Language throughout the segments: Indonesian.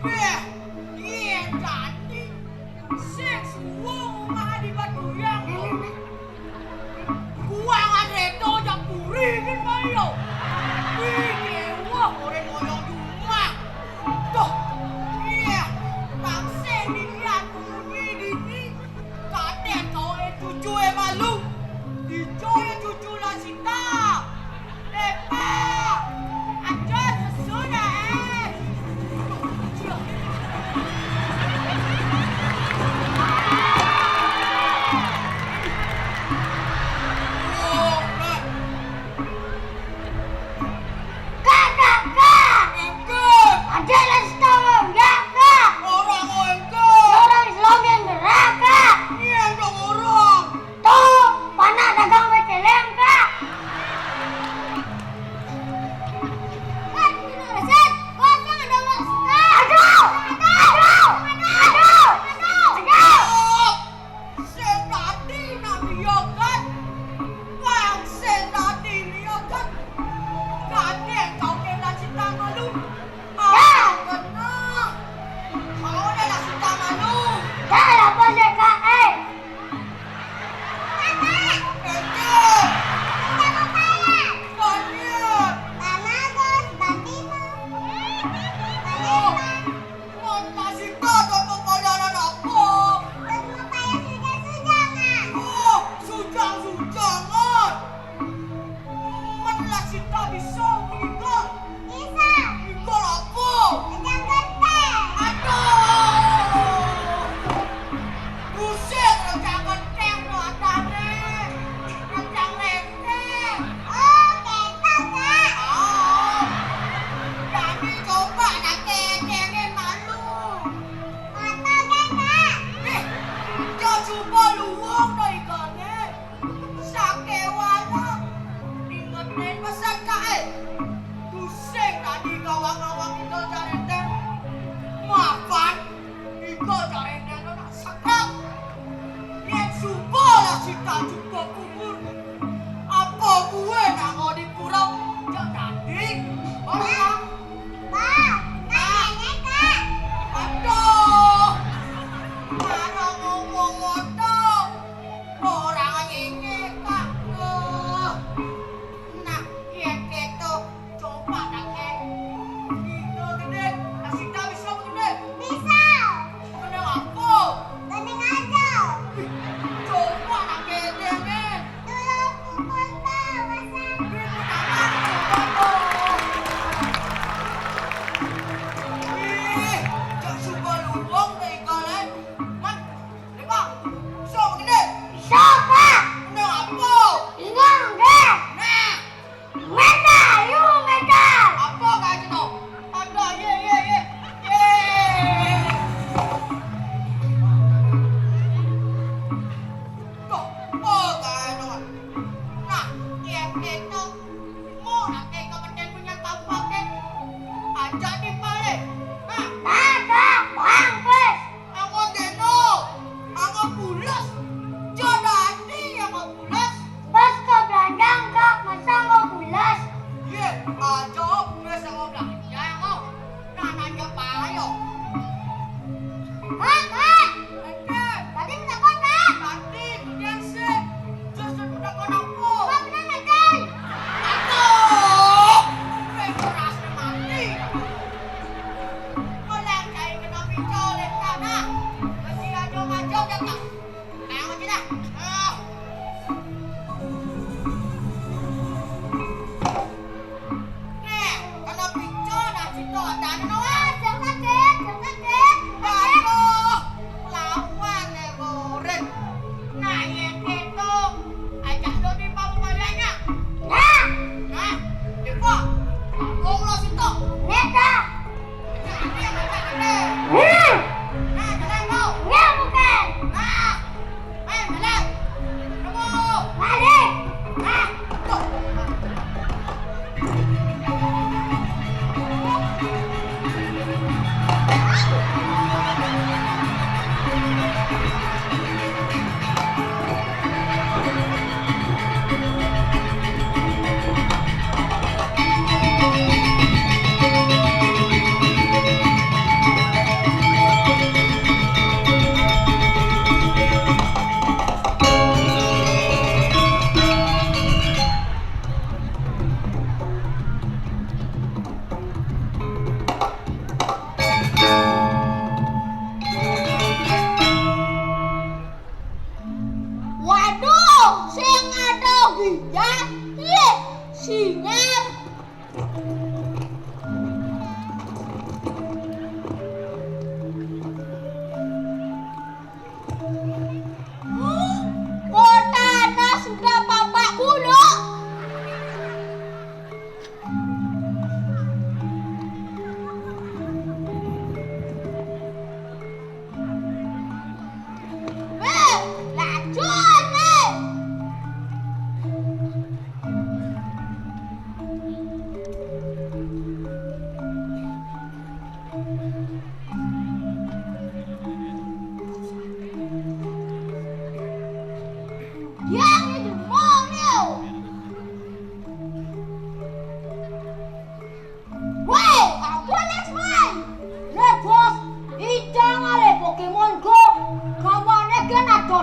Beh, iya jadi sing suwung omah di Batuyang kok. Kuang adreto jak puringin bayo. Iki wah ora ngono rumah. Tuh, iya, taksih dilihat ini. Katen kau cucu malu. Dicoy cucu lah Sita. Pak, aja sesudah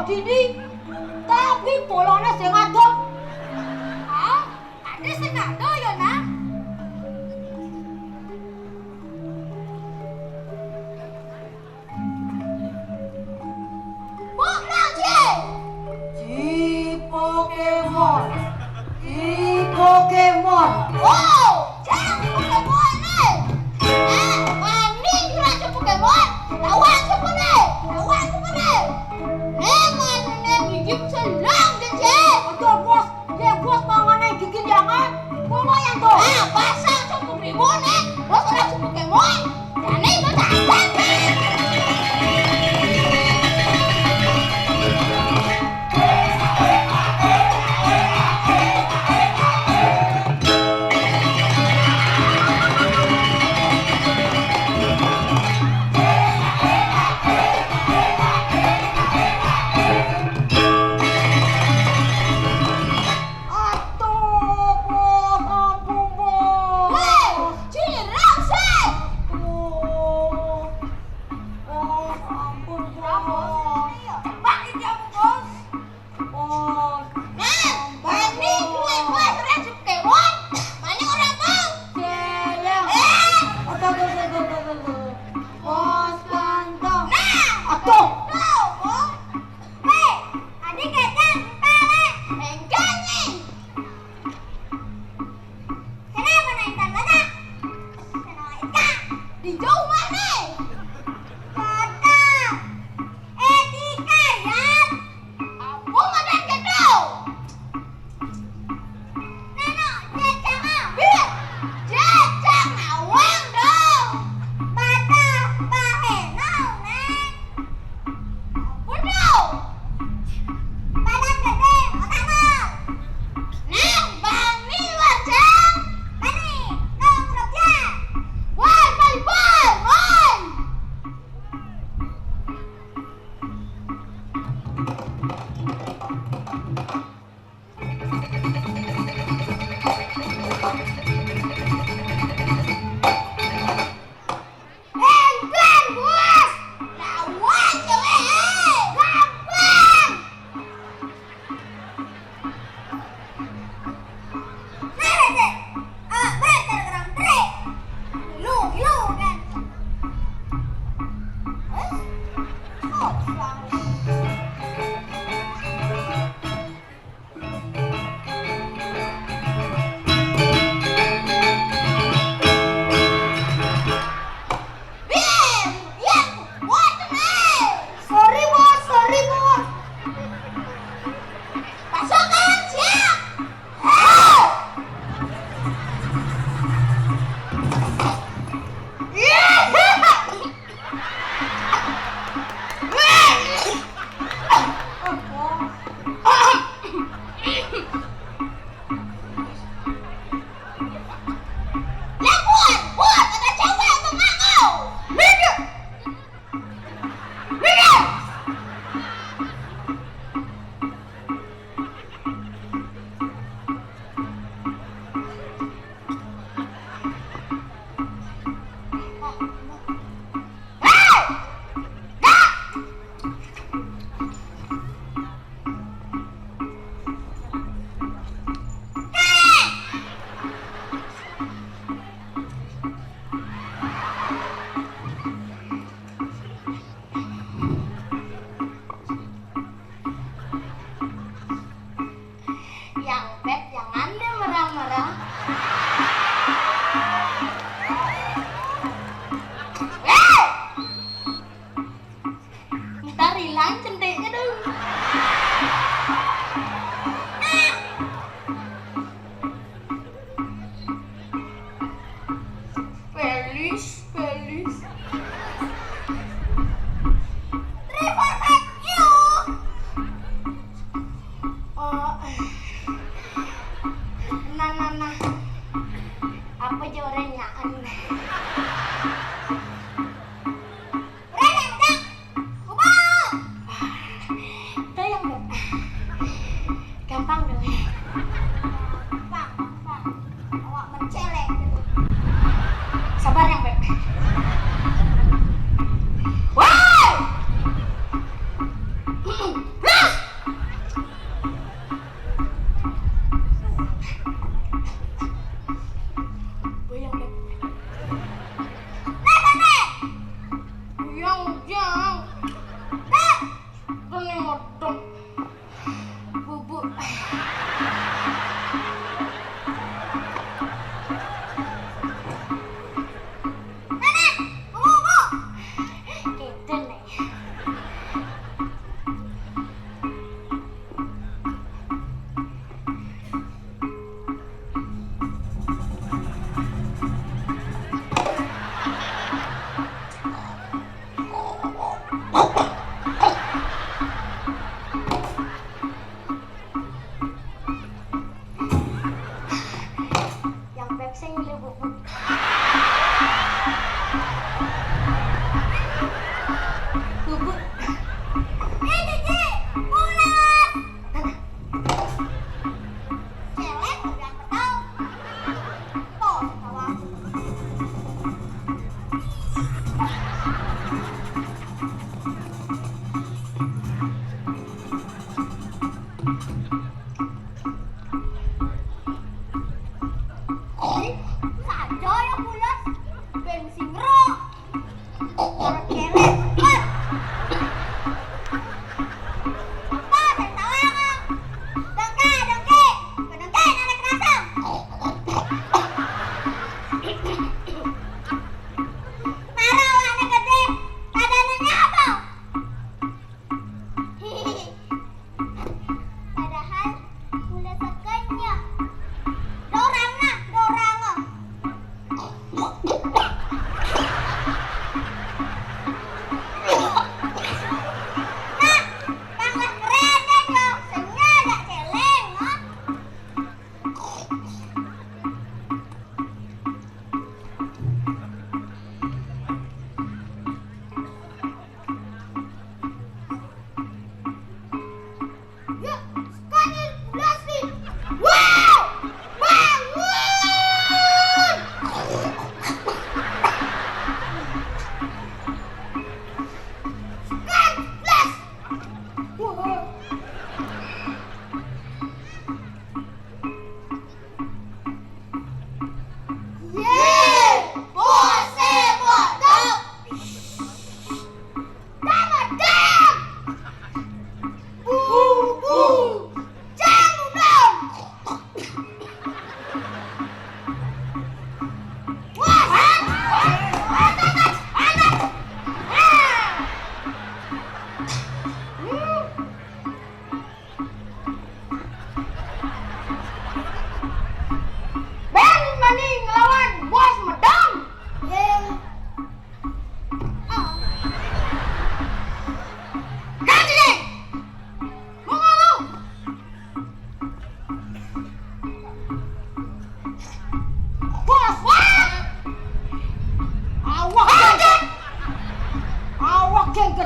dini. Tapi bolone sing adem. Ah, ade sing ado ya, Nak. Mbok lagi. Ji Pokemon. Ji Pokemon. Oh, jangan Pokemon nih. Mani rasa Pokemon. Lawan siapa nih? Lawan siapa nih? Neman gigit selang deh, Cek. Aduh bos, ya bos mangannya gigit jangan. Ngomong yang tuh. Pasang sama Pokemon nih. Terus rasa Pokemon. Jadi itu tak. Aduh bos, ampun bos. Hei, cirang sih. Bos, ampun bos. Cepat jam bos. Bos, Nah, Mani gue rasa Pokemon. Mani orang mau. saya. Aduh. Bos kantong. Nah, Aduh. tuh, bos. Hei, adik kacang, balik. Enggak nih. Kenapa naik tangga tak? Kenapa ikan? Di jauh mana? Kata. Etika ya. Aku makan gedung. Nenok, jejak biar. Jejak awang dong. Mata, bahe, nau, neng.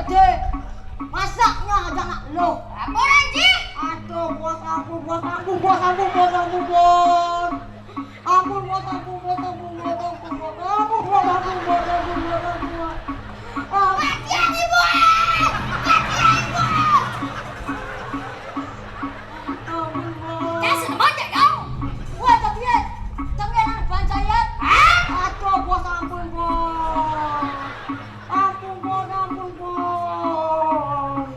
gede. Masaknya aja nak lo. Apa Ranji? Aduh, bos ampun, bos ampun, bos ampun, bos ampun, bos. Ampun, bos ampun, bos ampun, bos ampun, bos ampun, bos ampun, bos ampun, bos ampun. Kasihan ibu! Kasihan ibu! Ampun, bos. Saya seneng banget ya. Wah, tapi ya, anak bancayan. Hah? Aduh, bos ampun, bos. Ampun, bos, ampun, bos.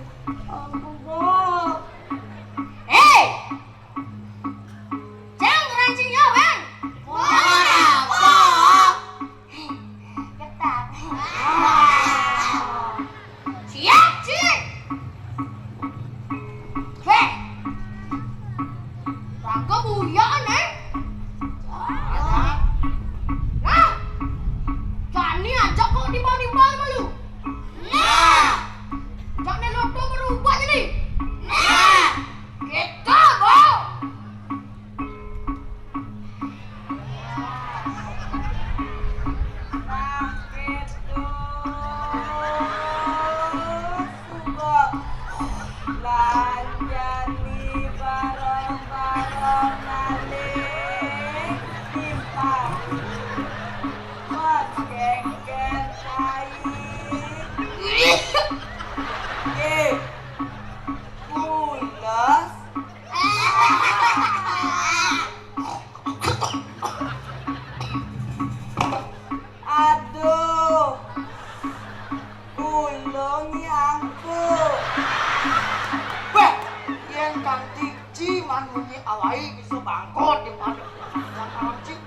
Ampun, bos. Hei! Jangan ngerancing ya, Bang. Ketat. Siap, Cik. Hei! Rangka buya nih. Nah, Jani ajak kok timbal-timbal sama lu. Nah, Jani loto berubah jadi. Nah, kita mau. Sakit suka lanjani bareng-bareng nalik timpang mas kengken cair pulas aduh ulung nyangkut beh yang cantik ciman bunyi awai bisa bangkot di mana yang cantik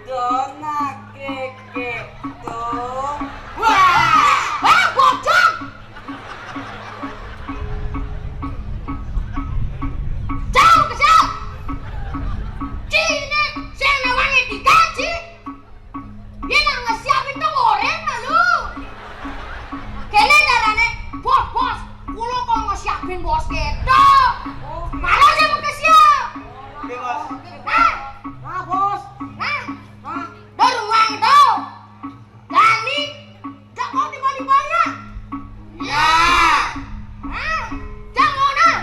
dona keke tuh Wah, bocah. Jauh ke jauh. Cine, saya nawangi digaji. Dia nggak ngesiapin tuh goreng lu. Kene darane, bos. Kulo kok ngesiapin bos gitu. Malah saya mau siap. bebas Nah, nah bos nah, nah doruang tuh. Dani, gak mau tiba-tibanya. ya Nah, jangan nah.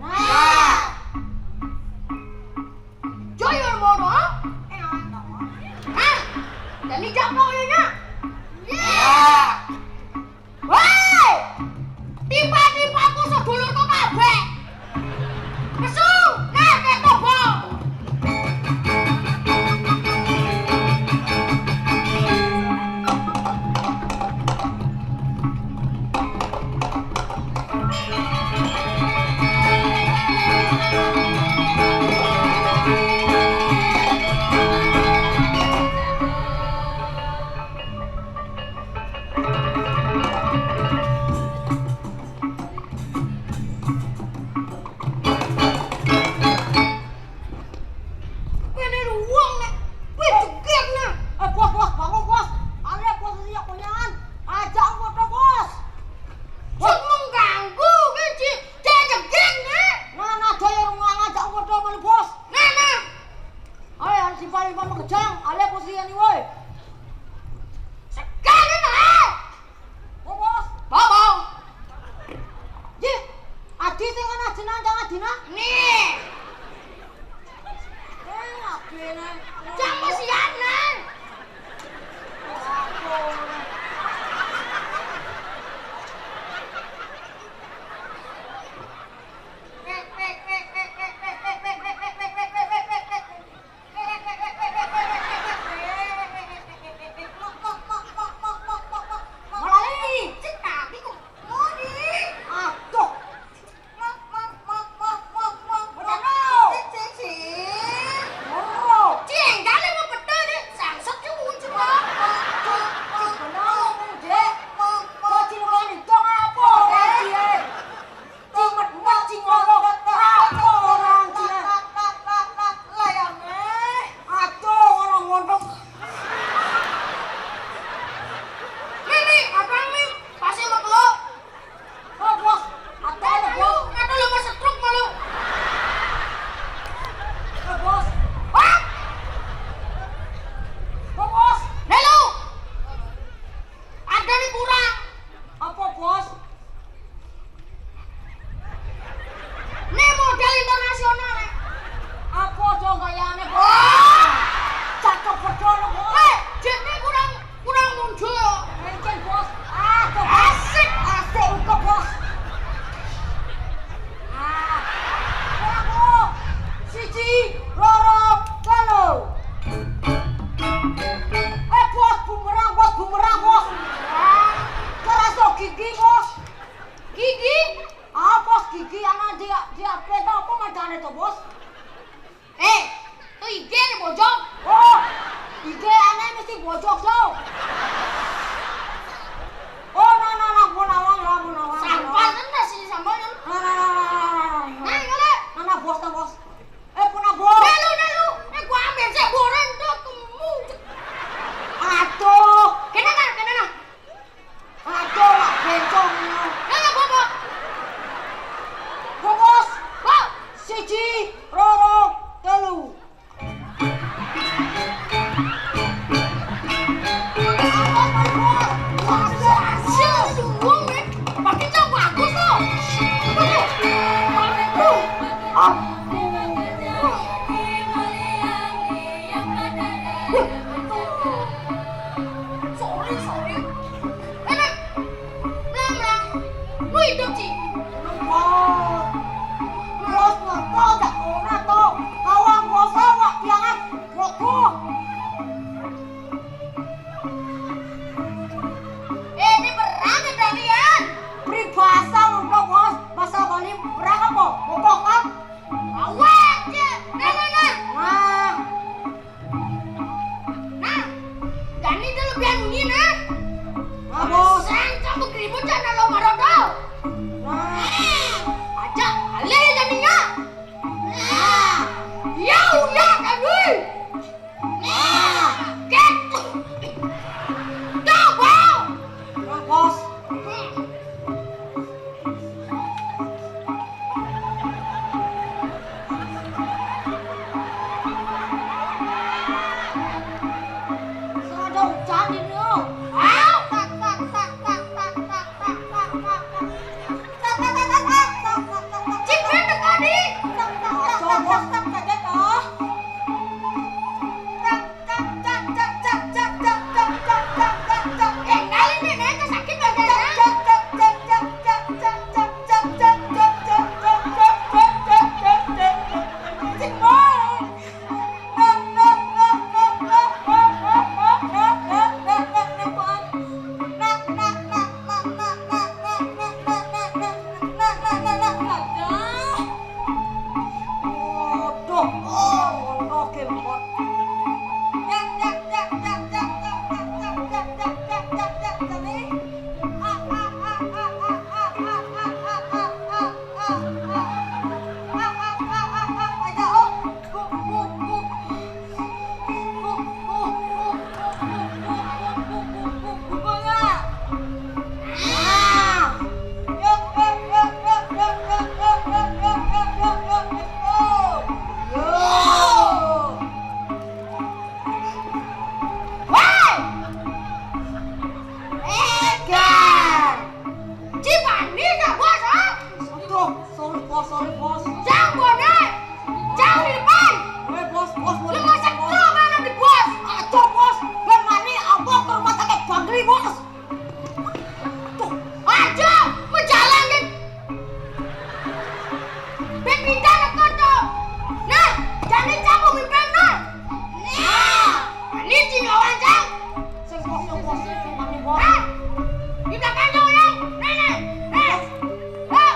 nah Joyo mau dong? Hah? Dani jak mau ya? ya Woi! Tiba-tiba aku sedulur kok kabeh. Kesu, nah tobo. Ini ruang nek. Wih, cegek nah. bos bangun bos ada posisi yang punyaan ajak foto bos Cuk mengganggu kan Cik. Cek cegek nek. nah jaya rumah ngajak foto mana bos Nah. ayo harus simpang mengejang ada posisi yang ini woi Sekarang nah. oh bos Bobo. Ji, adi sing ana jenang jangan dina. Nih. Ngapene? Jam sianan. Iki aneh mesti bojok tuh. Oh, nah, punawang. Sampah tenan sini sambal. Nah, ngene. Nah, bos. Punah bos. Dalu. Gua ambil sik goreng tuh kemu. Aduh. Kena nah. Aduh, lah bencong. Nah, bobo. Bos. Wah, 1, 2, 3. Sorry. Enak. Belang. Lu hidup, Ci. Bos ngepol gak ora to. Kawang bos awak jangan rokok. Ini berani kalian. Pribahasa untuk bos. Bahasa Bali berang apa? Rokok kan? Awas, ya. Nah. Nah, Dani dia lebihan bunyi, nah. nah bos. Sang kamu keribut jangan lo marodo. Nah, Aja, alih jadinya. nah, Ya udah kami. nah. Gitu. Coba. Nah bos. Ada hujan ini. Au. Cipin dekat di. Kali nih, nek sakit badannya. Sorry bos. Jangan bodoh. Jangan di depan. Bos. Lu mau setro mana di bos? Aduh bos, ben mani abang ke rumah sakit Bagri bos. Aja, mau jalan kan? Ben pindah ke koto. Nah, jangan campur mimpen nah. Ini cinggawan jang. Sing bos, mani bos. Hah? Di belakang jauh yang. Nah. Ayo,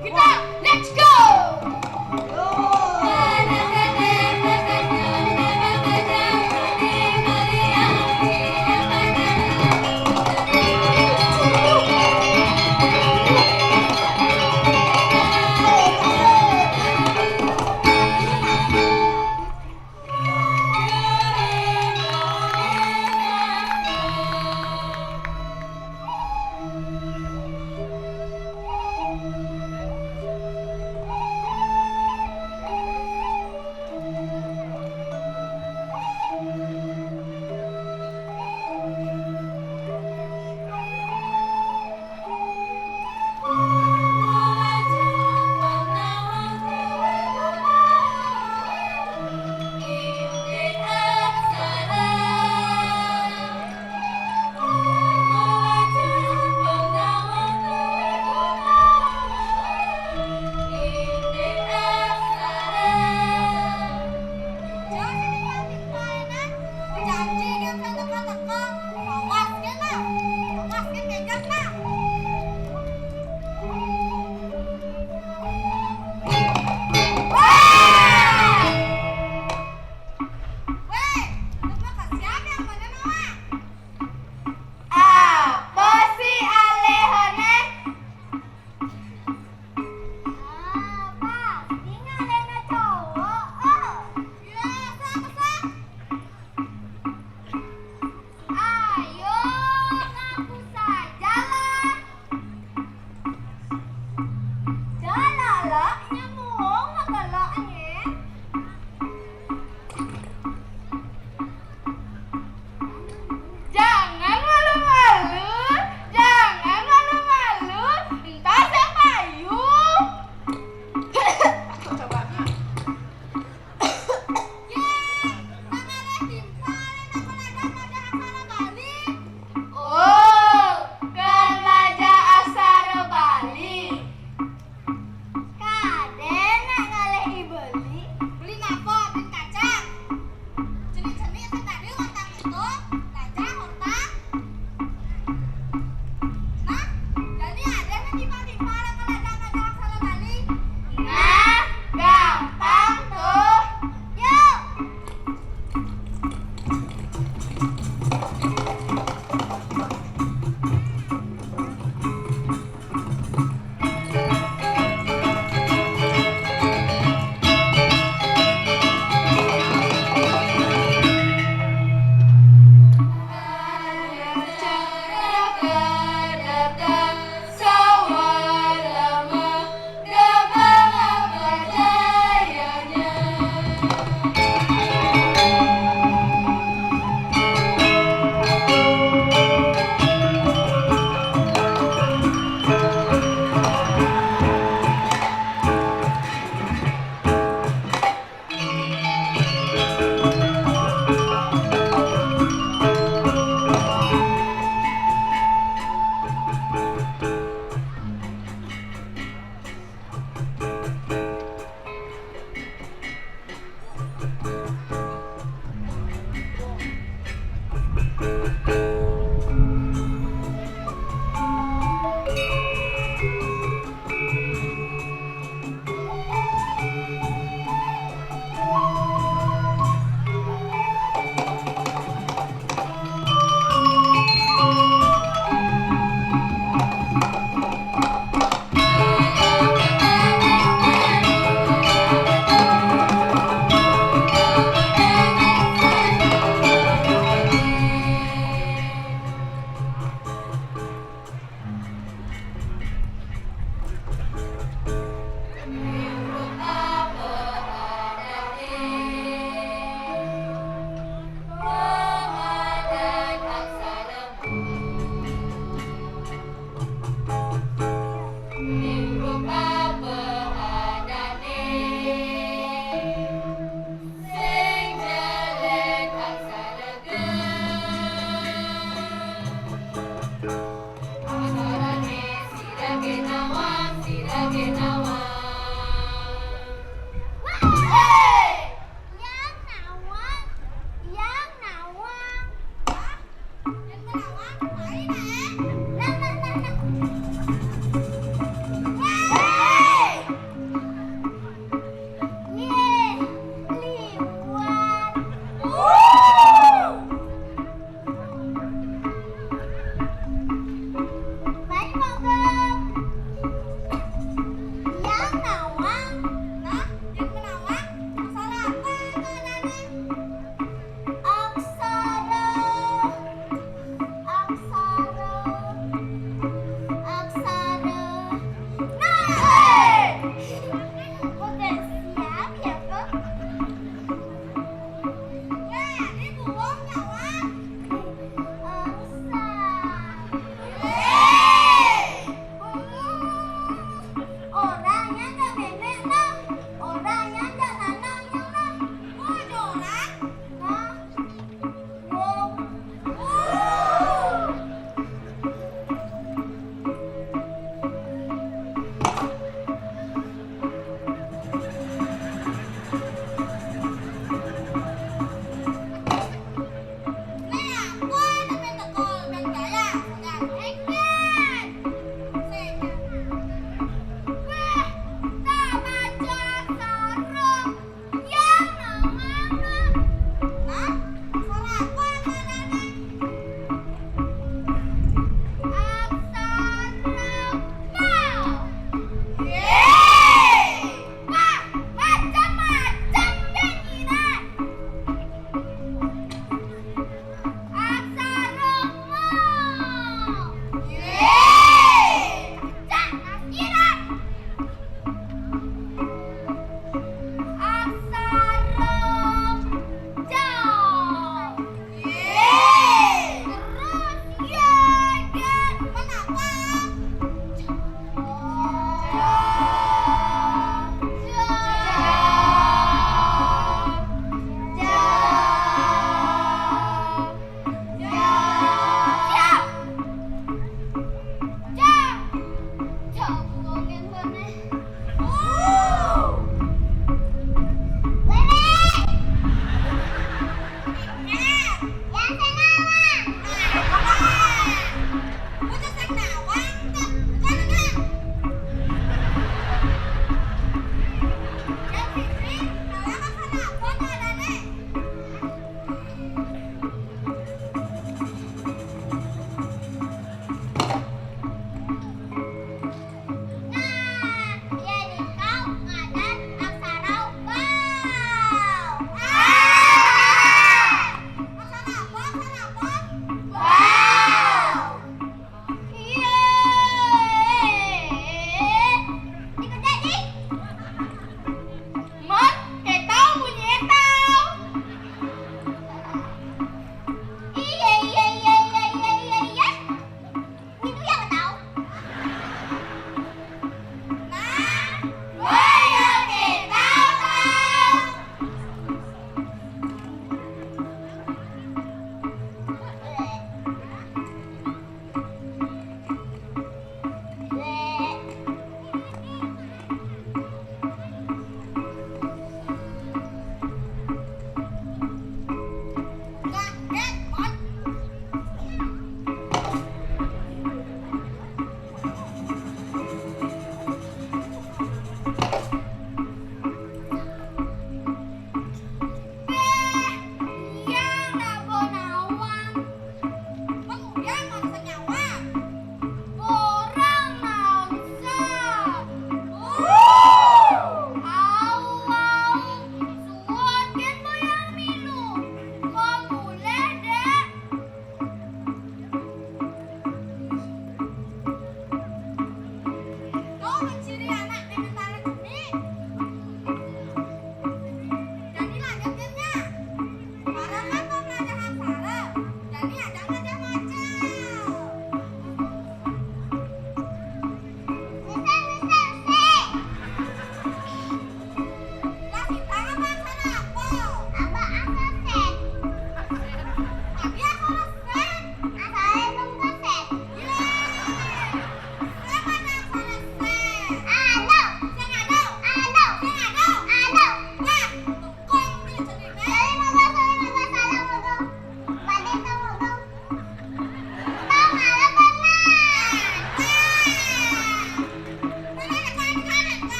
kita let's go.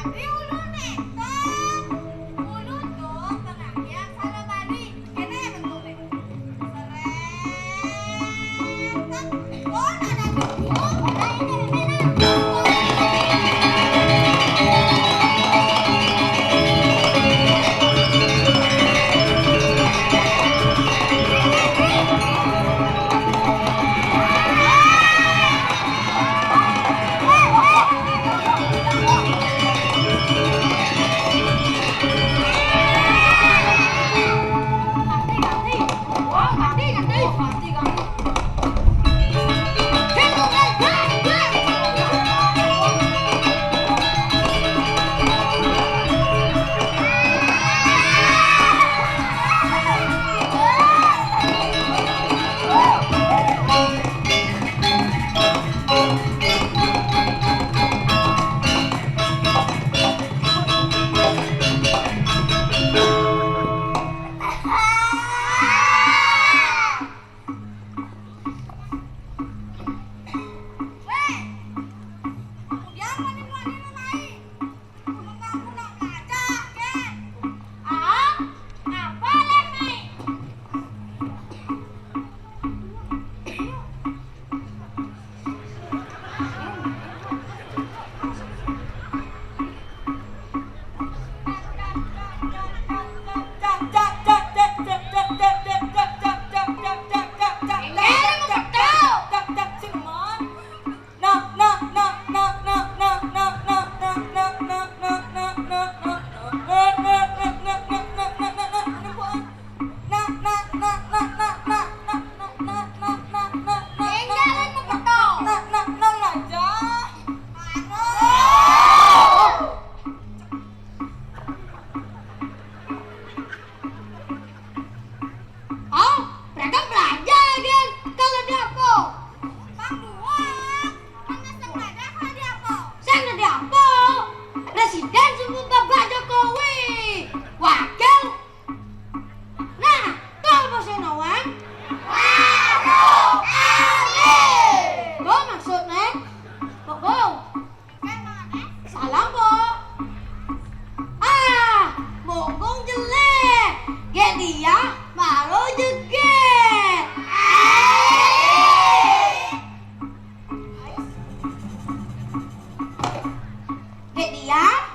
Abi ulun netong. Ulun dong pengajian salah balik. Kene bentuknya. Seret. Oh, ada video. Nah,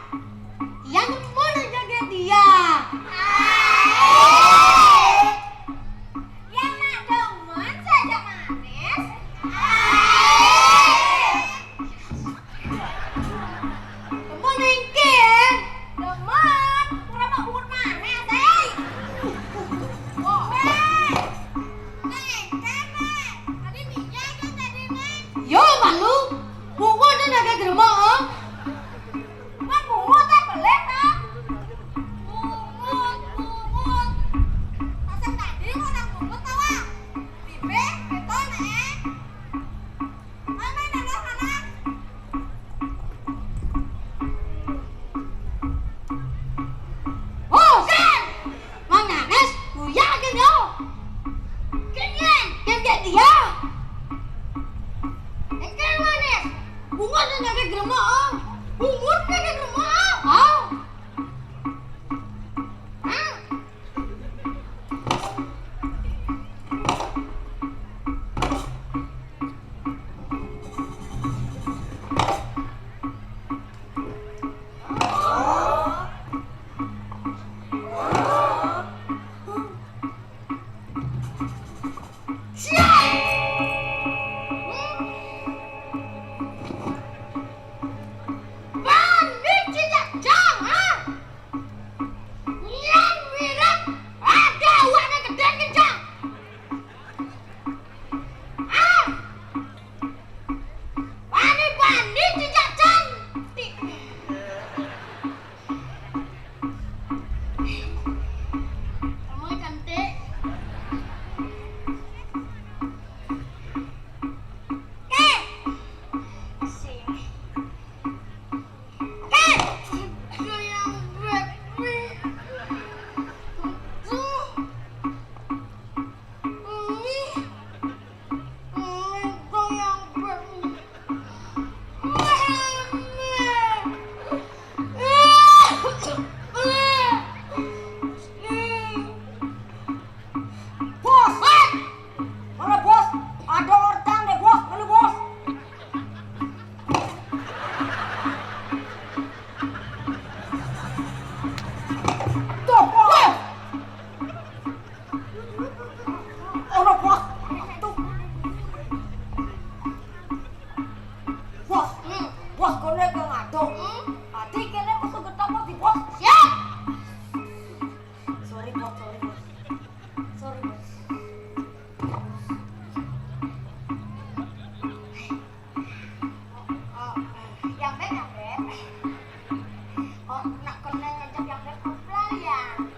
Oh, nak kena ngajak yang pelayan.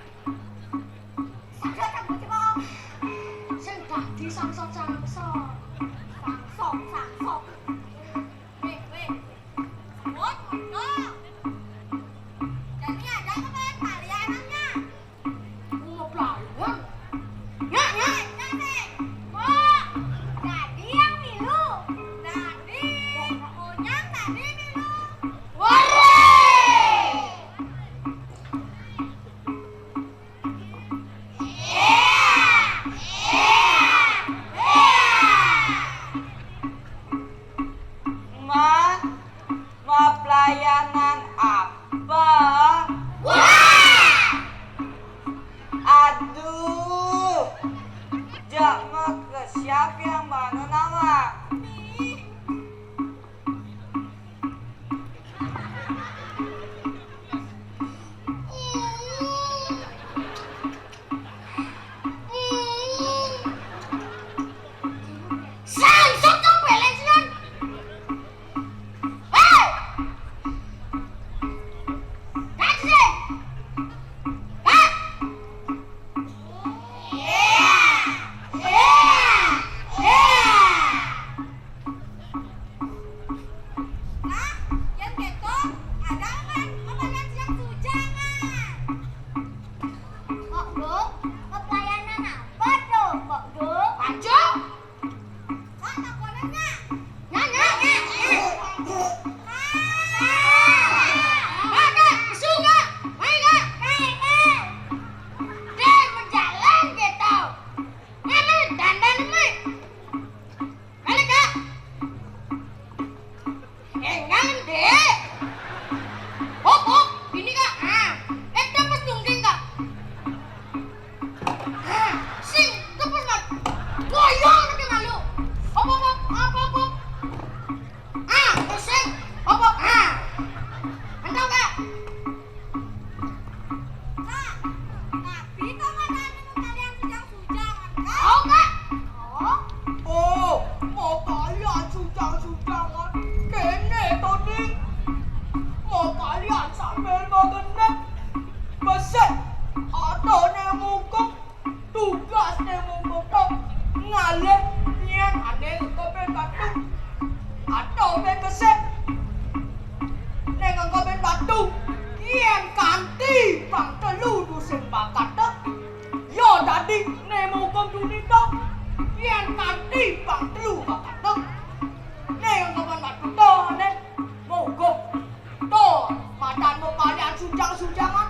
Sangsot kamu kok. Sing dadi sangsot. Sangsot. Weh. Wot, no. Jadi ada apa pelayanannya? Oh, pelayan. Ya. Oh, jadi yang milu. Tadi. Pokoknya tadi milu. Wore! Ma pelayanan apa? Aduh, jangan ke siapa yang mana nama? Sangsot kau belencian. Hei! Taksi! Kak! Nah, yang gitu ada kan pelayanan siang tujangan. Kok dong? Pelayanan apa tuh, kok dong? Ajo! Kak, tak boleh nggak? Nanya! Ada, suka! Baik nggak? Baik! Dia berjalan gitu. Ini dandan ini. Balik kak. Enggak deh. Hop, ini kak. Pas nungging kak. Sing, tepus mat. Goyang nanti malu. Hop. Sing. Hop. Mantap kak. Kak, tapi kok mana kalian sujang-sujangan kak? Oh kak. Oh, mau kalian sujang-sujangan kene Tony. Mau kalian sambil mengenai besek atau nemukuk tugas nemukuk ngalih yang aneh ke batu atau besek nengang ke batu yang kanti bang telu dusun bakat yo tadi nemukuk dunita yang kanti bang telu bakat nengang ke batu nih mogok tuh matamu kalian sujang-sujangan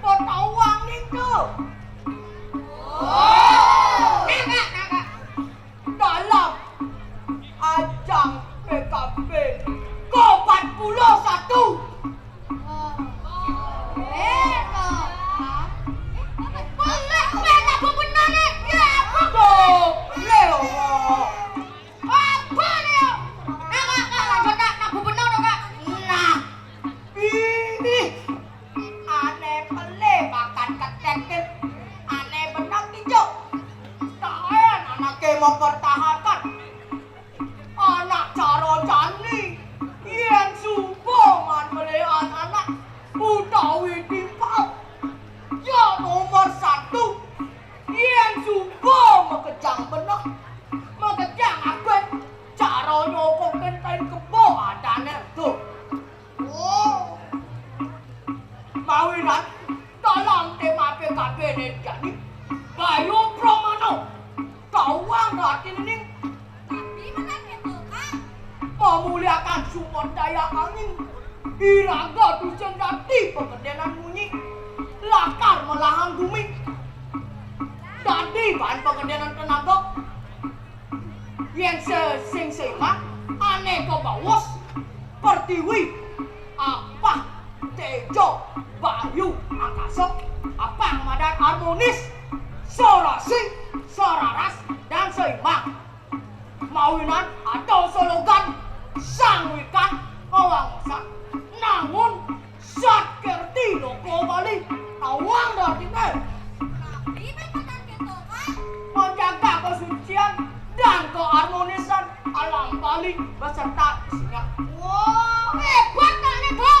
potawang nih tuh. Kak. Dalam ajang PKB ke-41 Boleh beda benar nih. Ya apa? tuh Leo Apa nih? Kak, lanjut kak. Nak benar dong kak. Nah. ini aneh pele makan ketekit aneh benang hijau tahan anaknya mempertahankan anak caro jani yang sumbangan melihat anak Utawi Timpau ya nomor 1 yang sumbang mekejang benang mekejang agen caro nyokok kentain kebo adanya tuh. Oh, mawinan dalam tema PKB ini jadi Bayu Pramana tawang ratin ini Tapi mana gitu kak? memuliakan sumber daya angin Iraga dusun jati pegedenan munyi lakar melahan bumi tadi bahan pegedenan tenaga yang sesing seima aneh ke bawas pertiwi apa tejo bayu angkasa apa madan harmonis sorasi soraras dan seimbang mawinan atau slogan sangwikan awang namun saat kerti loko bali awang dartine Tapi mana gitu kak? menjaga kesucian dan keharmonisan alam Bali beserta isinya. Wow, hebat kak nih bro.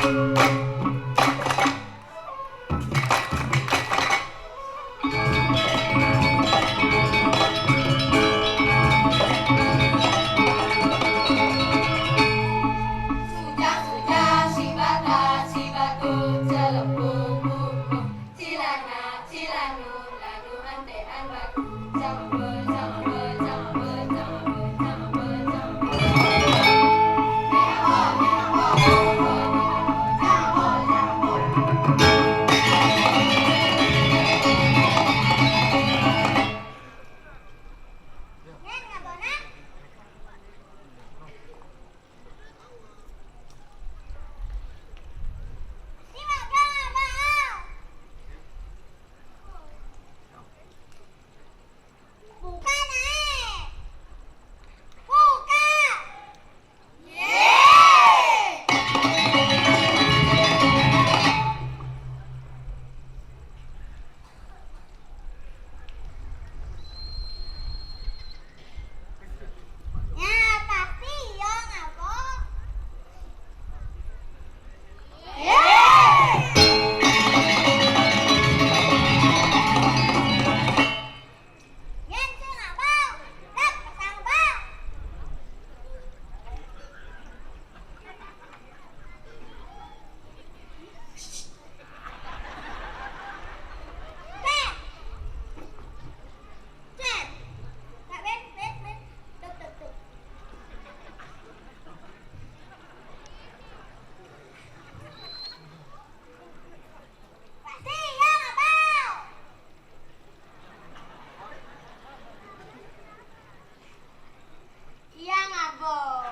Suja si batu celempung bumbu cilana cilanu lanu antean batu jangan ber jangan ber jangan ber jangan ber jangan ber jangan ber Iya, ngabong.